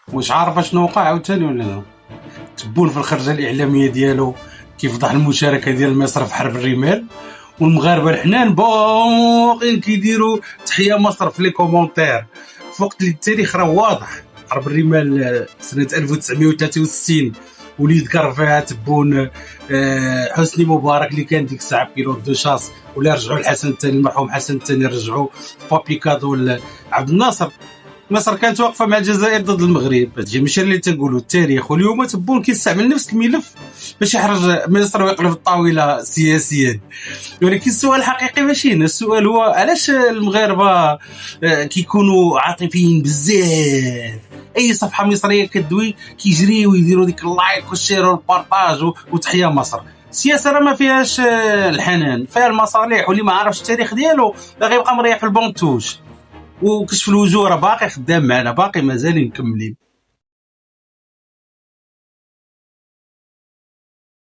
واش عارف شنو وقع عاوتاني ولا لا؟ تبون في الخرجه الاعلاميه ديالو كيفضح المشاركه ديال مصر في حرب الرمال، والمغاربه الحنان باقيين كيديروا تحيه مصر في لي كومونتير، في وقت اللي التاريخ راه واضح. حرب الرمال سنه 1963 واللي يذكر فيها تبون حسني مبارك اللي كان ديك الساعه بيلوت دو شاس، ولا رجعوا الحسن الثاني المرحوم حسن الثاني رجعوا بابي كادو عبد الناصر. مصر كانت واقفه مع الجزائر ضد المغرب، هادشي ماشي اللي تنقولوا التاريخ. واليوم تبون كيستعمل نفس الملف باش يحرج مصر ويقلب الطاوله سياسيا. ولكن السؤال الحقيقي ماشي هنا، السؤال هو علاش المغاربه كيكونوا عاطفيين بزاف؟ اي صفحه مصريه كدوي كيجريو يديروا ديك اللايك والشير والبارطاج وتحيه مصر. السياسه راه ما فيهاش الحنان، فيها المصالح، واللي ما عرفش التاريخ ديالو راه غيبقى مريح في البونتوش. وكشف الوجوه راه باقي خدام معنا، باقي مازالين مكملين.